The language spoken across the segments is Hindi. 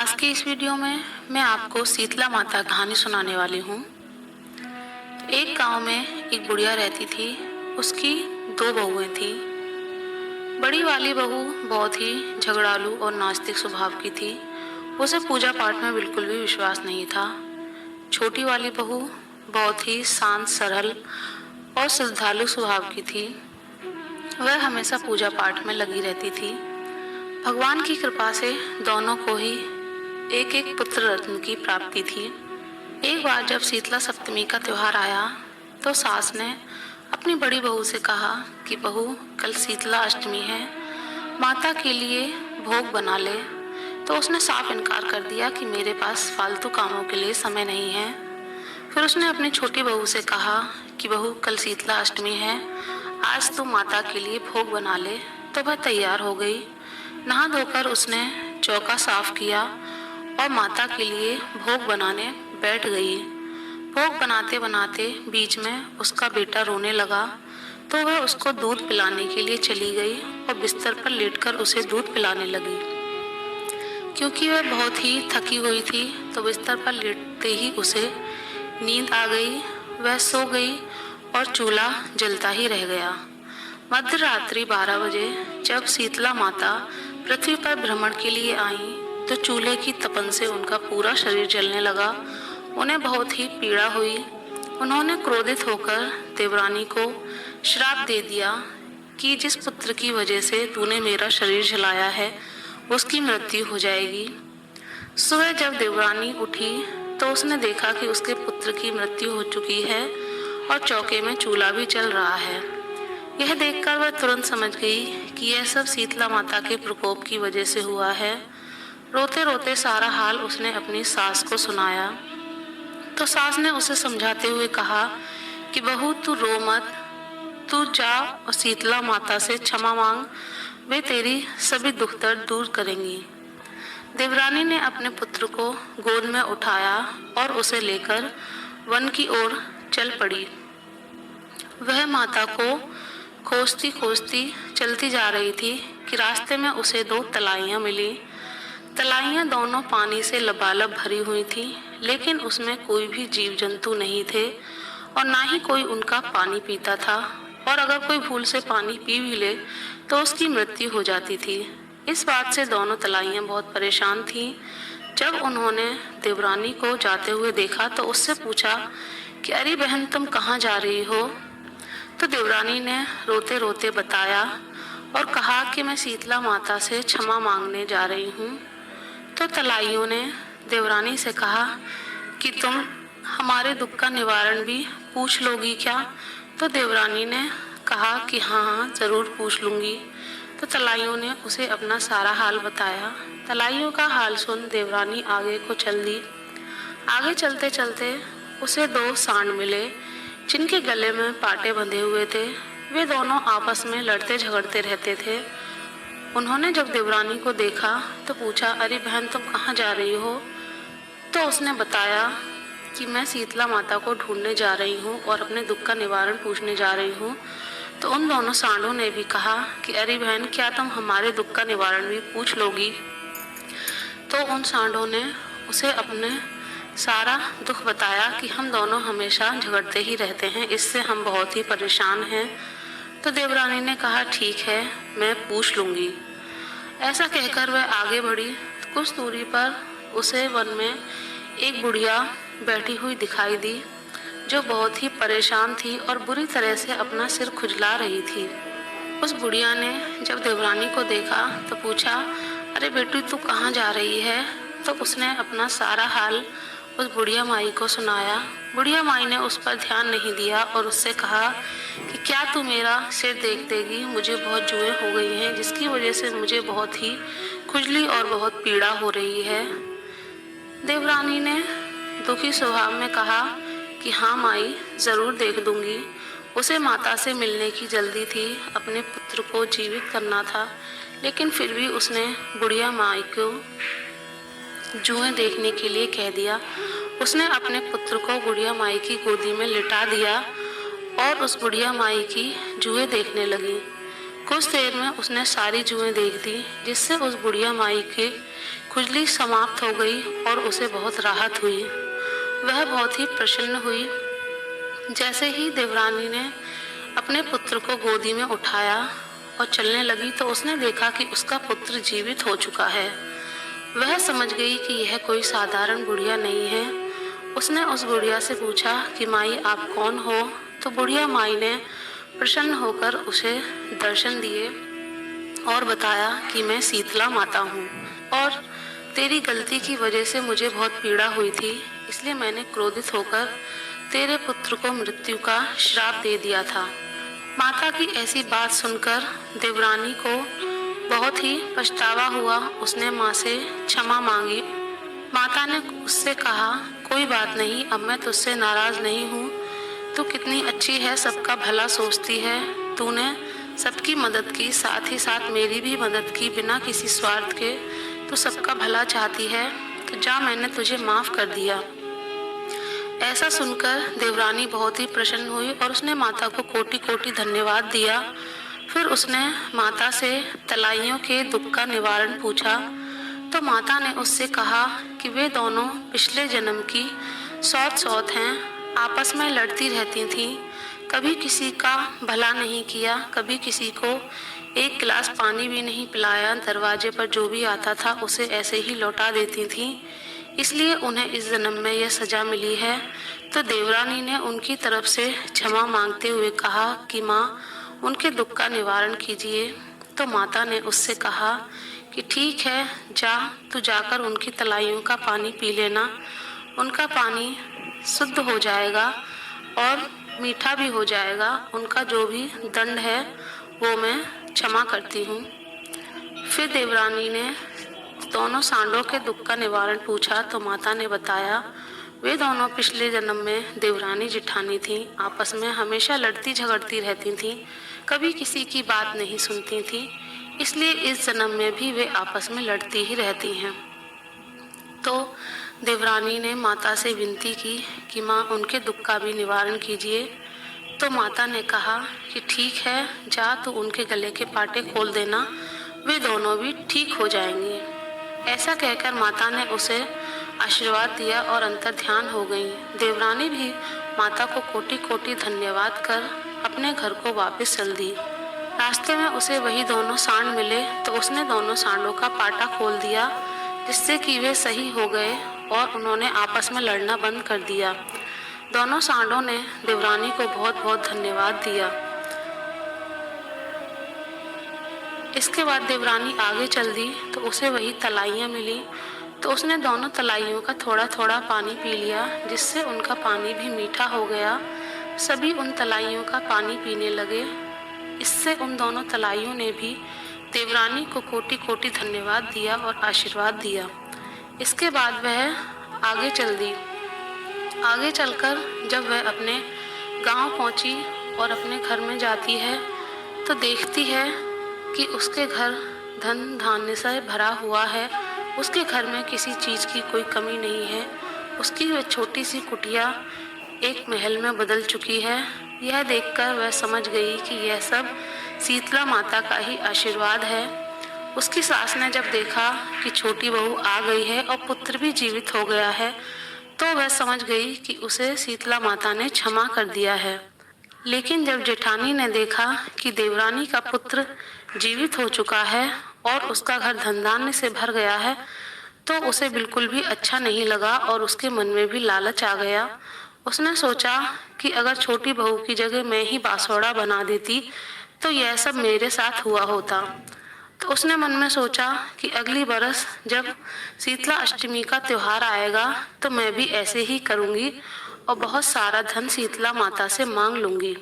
आज की इस वीडियो में मैं आपको शीतला माता कहानी सुनाने वाली हूँ। एक गांव में एक बुढ़िया रहती थी। उसकी दो बहुएं थी। बड़ी वाली बहू बहुत ही झगड़ालू और नास्तिक स्वभाव की थी। उसे पूजा पाठ में बिल्कुल भी विश्वास नहीं था। छोटी वाली बहू बहुत ही शांत, सरल और श्रद्धालु स्वभाव की थी। वह हमेशा पूजा पाठ में लगी रहती थी। भगवान की कृपा से दोनों को ही एक एक पुत्र रत्न की प्राप्ति थी। एक बार जब शीतला सप्तमी का त्योहार आया तो सास ने अपनी बड़ी बहू से कहा कि बहू, कल शीतला अष्टमी है, माता के लिए भोग बना ले। तो उसने साफ इनकार कर दिया कि मेरे पास फालतू कामों के लिए समय नहीं है। फिर उसने अपनी छोटी बहू से कहा कि बहू, कल शीतला अष्टमी है, आज तू माता के लिए भोग बना ले। तो वह तैयार हो गई। नहा धोकर उसने चौका साफ किया और माता के लिए भोग बनाने बैठ गई। भोग बनाते बनाते बीच में उसका बेटा रोने लगा तो वह उसको दूध पिलाने के लिए चली गई और बिस्तर पर लेटकर उसे दूध पिलाने लगी। क्योंकि वह बहुत ही थकी हुई थी तो बिस्तर पर लेटते ही उसे नींद आ गई। वह सो गई और चूल्हा जलता ही रह गया। मध्य रात्रि 12 बजे जब शीतला माता पृथ्वी पर भ्रमण के लिए आई तो चूल्हे की तपन से उनका पूरा शरीर जलने लगा। उन्हें बहुत ही पीड़ा हुई। उन्होंने क्रोधित होकर देवरानी को श्राप दे दिया कि जिस पुत्र की वजह से तूने मेरा शरीर जलाया है उसकी मृत्यु हो जाएगी। सुबह जब देवरानी उठी तो उसने देखा कि उसके पुत्र की मृत्यु हो चुकी है और चौके में चूल्हा भी जल रहा है। यह देखकर वह तुरंत समझ गई कि यह सब शीतला माता के प्रकोप की वजह से हुआ है। रोते रोते सारा हाल उसने अपनी सास को सुनाया तो सास ने उसे समझाते हुए कहा कि बहू, तू रो मत, तू जा और शीतला माता से क्षमा मांग, वे तेरी सभी दुख दर्द दूर करेंगी। देवरानी ने अपने पुत्र को गोद में उठाया और उसे लेकर वन की ओर चल पड़ी। वह माता को खोजती खोजती चलती जा रही थी कि रास्ते में उसे 2 तलाइयाँ मिली। तलाइयाँ दोनों पानी से लबालब भरी हुई थी, लेकिन उसमें कोई भी जीव जंतु नहीं थे और ना ही कोई उनका पानी पीता था, और अगर कोई भूल से पानी पी भी ले तो उसकी मृत्यु हो जाती थी। इस बात से दोनों तलाइयाँ बहुत परेशान थीं। जब उन्होंने देवरानी को जाते हुए देखा तो उससे पूछा कि अरे बहन, तुम कहाँ जा रही हो? तो देवरानी ने रोते रोते बताया और कहा कि मैं शीतला माता से क्षमा मांगने जा रही हूँ। तो तलाइयों ने देवरानी से कहा कि तुम हमारे दुख का निवारण भी पूछ लोगी क्या? तो देवरानी ने कहा कि हाँ, ज़रूर पूछ लूँगी। तो तलाइयों ने उसे अपना सारा हाल बताया। तलाइयों का हाल सुन देवरानी आगे को चल दी। आगे चलते चलते उसे 2 सांड मिले जिनके गले में पाटे बंधे हुए थे। वे दोनों आपस में लड़ते झगड़ते रहते थे। उन्होंने जब देवरानी को देखा तो पूछा, अरे बहन, तुम कहाँ जा रही हो? तो उसने बताया कि मैं शीतला माता को ढूंढने जा रही हूँ और अपने दुख का निवारण पूछने जा रही हूँ। तो उन दोनों सांडों ने भी कहा कि अरे बहन, क्या तुम हमारे दुख का निवारण भी पूछ लोगी? तो उन सांडों ने उसे अपने सारा दुख बताया कि हम दोनों हमेशा झगड़ते ही रहते हैं, इससे हम बहुत ही परेशान हैं। तो देवरानी ने कहा, ठीक है, मैं पूछ लूँगी। ऐसा कहकर वह आगे बढ़ी। कुछ दूरी पर उसे वन में एक बुढ़िया बैठी हुई दिखाई दी जो बहुत ही परेशान थी और बुरी तरह से अपना सिर खुजला रही थी। उस बुढ़िया ने जब देवरानी को देखा तो पूछा, अरे बेटी, तू कहाँ जा रही है? तो उसने अपना सारा हाल उस बुढ़िया माई को सुनाया। बुढ़िया माई ने उस पर ध्यान नहीं दिया और उससे कहा कि क्या तू मेरा सिर देख देगी? मुझे बहुत जुएं हो गई हैं, जिसकी वजह से मुझे बहुत ही खुजली और बहुत पीड़ा हो रही है। देवरानी ने दुखी स्वभाव में कहा कि हाँ माई, ज़रूर देख दूंगी। उसे माता से मिलने की जल्दी थी, अपने पुत्र को जीवित करना था, लेकिन फिर भी उसने बुढ़िया माई को जुएं देखने के लिए कह दिया। उसने अपने पुत्र को बुढ़िया माई की गोदी में लिटा दिया और उस बुढ़िया माई की जुएं देखने लगी। कुछ देर में उसने सारी जुएं देख दी, जिससे उस बुढ़िया माई की खुजली समाप्त हो गई और उसे बहुत राहत हुई। वह बहुत ही प्रसन्न हुई। जैसे ही देवरानी ने अपने पुत्र को गोदी में उठाया और चलने लगी तो उसने देखा कि उसका पुत्र जीवित हो चुका है। वह समझ गई कि यह कोई साधारण बुढ़िया नहीं है। उसने उस बुढ़िया से पूछा कि माई आप कौन हो? तो बुढ़िया माई ने प्रसन्न होकर उसे दर्शन दिए और बताया कि मैं शीतला माता हूँ और तेरी गलती की वजह से मुझे बहुत पीड़ा हुई थी, इसलिए मैंने क्रोधित होकर तेरे पुत्र को मृत्यु का श्राप दे दिया था। माता की ऐसी बात सुनकर देवरानी को बहुत ही पछतावा हुआ। उसने माँ से क्षमा मांगी। माता ने उससे कहा, कोई बात नहीं, अब मैं तुझसे नाराज नहीं हूँ। तू कितनी अच्छी है, सबका भला सोचती है। तूने सबकी मदद की, साथ ही साथ मेरी भी मदद की बिना किसी स्वार्थ के। तू सबका भला चाहती है, तो जा, मैंने तुझे माफ कर दिया। ऐसा सुनकर देवरानी बहुत ही प्रसन्न हुई और उसने माता को कोटि कोटि धन्यवाद दिया। फिर उसने माता से तलाइयों के दुख का निवारण पूछा तो माता ने उससे कहा कि वे दोनों पिछले जन्म की सौत सौत हैं, आपस में लड़ती रहती थीं। कभी किसी का भला नहीं किया, कभी किसी को एक गिलास पानी भी नहीं पिलाया। दरवाजे पर जो भी आता था उसे ऐसे ही लौटा देती थीं। इसलिए उन्हें इस जन्म में यह सजा मिली है। तो देवरानी ने उनकी तरफ से क्षमा मांगते हुए कहा कि माँ, उनके दुख का निवारण कीजिए। तो माता ने उससे कहा कि ठीक है, जा, तू जाकर उनकी तलाइयों का पानी पी लेना। उनका पानी शुद्ध हो जाएगा और मीठा भी हो जाएगा। उनका जो भी दंड है वो मैं क्षमा करती हूँ। फिर देवरानी ने दोनों सांडों के दुख का निवारण पूछा तो माता ने बताया, वे दोनों पिछले जन्म में देवरानी जिठानी थीं। आपस में हमेशा लड़ती झगड़ती रहती थीं, कभी किसी की बात नहीं सुनती थीं। इसलिए इस जन्म में भी वे आपस में लड़ती ही रहती हैं। तो देवरानी ने माता से विनती की कि माँ, उनके दुख का भी निवारण कीजिए। तो माता ने कहा कि ठीक है, जा, तू उनके गले के पाटे खोल देना, वे दोनों भी ठीक हो जाएंगे। ऐसा कहकर माता ने उसे आशीर्वाद दिया और अंतर ध्यान हो गई। देवरानी भी माता को कोटि कोटि धन्यवाद कर अपने घर को वापस चल दी। रास्ते में उसे वही दोनों सांड मिले तो उसने दोनों सांडों का पाटा खोल दिया, जिससे कि वे सही हो गए और उन्होंने आपस में लड़ना बंद कर दिया। दोनों सांडों ने देवरानी को बहुत बहुत धन्यवाद दिया। इसके बाद देवरानी आगे चल दी तो उसे वही तलाइयाँ मिली। तो उसने दोनों तलाइयों का थोड़ा थोड़ा पानी पी लिया, जिससे उनका पानी भी मीठा हो गया। सभी उन तलाइयों का पानी पीने लगे। इससे उन दोनों तलाइयों ने भी देवरानी को कोटि कोटि धन्यवाद दिया और आशीर्वाद दिया। इसके बाद वह आगे चल दी। आगे चलकर जब वह अपने गांव पहुंची और अपने घर में जाती है तो देखती है कि उसके घर धन धान्य से भरा हुआ है। उसके घर में किसी चीज़ की कोई कमी नहीं है। उसकी वह छोटी सी कुटिया एक महल में बदल चुकी है। यह देखकर वह समझ गई कि यह सब शीतला माता का ही आशीर्वाद है। उसकी सास ने जब देखा कि छोटी बहू आ गई है और पुत्र भी जीवित हो गया है तो वह समझ गई कि उसे शीतला माता ने क्षमा कर दिया है। लेकिन जब जेठानी ने देखा कि देवरानी का पुत्र जीवित हो चुका है और उसका घर धन धान्य से भर गया है तो उसे बिल्कुल भी अच्छा नहीं लगा और उसके मन में भी लालच आ गया। उसने सोचा कि अगर छोटी बहू की जगह मैं ही बांसुड़ा बना देती तो यह सब मेरे साथ हुआ होता। तो उसने मन में सोचा कि अगली बरस जब शीतला अष्टमी का त्योहार आएगा तो मैं भी ऐसे ही करूंगी और बहुत सारा धन शीतला माता से मांग लूंगी।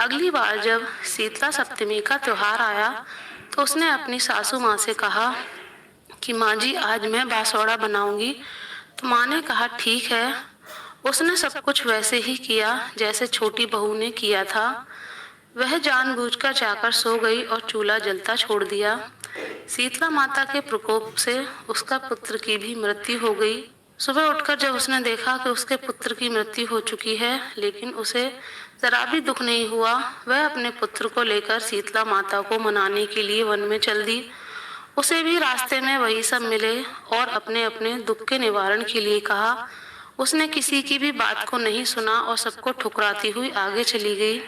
अगली बार जब शीतला सप्तमी का त्योहार आया तो उसने अपनी सासू माँ से कहा कि माँ जी, आज मैं बांसुड़ा बनाऊंगी। तो माँ ने कहा ठीक है। उसने सब कुछ वैसे ही किया जैसे छोटी बहू ने किया था। वह जानबूझकर जाकर सो गई और चूल्हा जलता छोड़ दिया। शीतला माता के प्रकोप से उसका पुत्र की भी मृत्यु हो गई। सुबह उठकर जब उसने देखा कि उसके पुत्र की मृत्यु हो चुकी है लेकिन उसे जरा भी दुख नहीं हुआ। वह अपने पुत्र को लेकर शीतला माता को मनाने के लिए वन में चल दी। उसे भी रास्ते में वही सब मिले और अपने अपने दुख के निवारण के लिए कहा। उसने किसी की भी बात को नहीं सुना और सबको ठुकराती हुई आगे चली गई।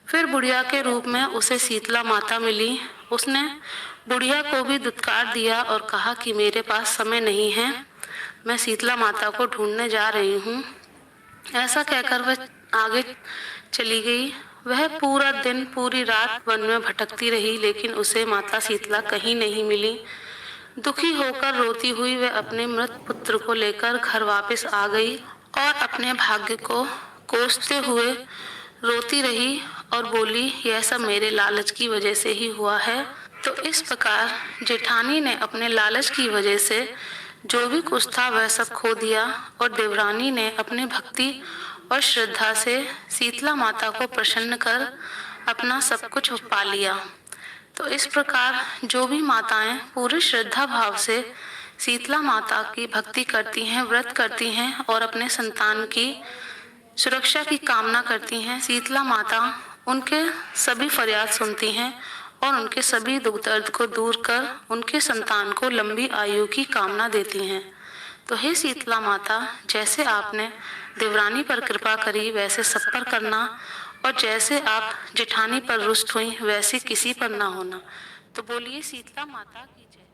फिर बुढ़िया के रूप में उसे शीतला माता मिली। उसने बुढ़िया को भी दुत्कार दिया और कहा कि मेरे पास समय नहीं है, मैं शीतला माता को ढूंढने जा रही हूँ। ऐसा कहकर वह आगे चली गई। वह पूरा दिन पूरी रात वन में भटकती रही, लेकिन उसे माता शीतला कहीं नहीं मिली। दुखी होकर रोती हुई वह अपने मृत पुत्र को लेकर घर वापस आ गई और अपने भाग्य को कोसते हुए रोती रही और बोली, यह सब मेरे लालच की वजह से ही हुआ है। तो इस प्रकार जेठानी ने अपने लालच की वजह से जो भी कुछ था वह सब खो दिया और देवरानी ने अपने भक्ति और श्रद्धा से शीतला माता को प्रसन्न कर अपना सब कुछ पा लिया। तो इस प्रकार जो भी माताएं पूरी श्रद्धा भाव से शीतला माता की भक्ति करती हैं, व्रत करती हैं और अपने संतान की सुरक्षा की कामना करती हैं, शीतला माता उनके सभी फरियाद सुनती हैं और उनके सभी दुख दर्द को दूर कर उनके संतान को लंबी आयु की कामना देती हैं। तो हे शीतला माता, जैसे आपने देवरानी पर कृपा करी वैसे सब पर करना और जैसे आप जेठानी पर रुष्ट हुई वैसे किसी पर ना होना। तो बोलिए शीतला माता की जय।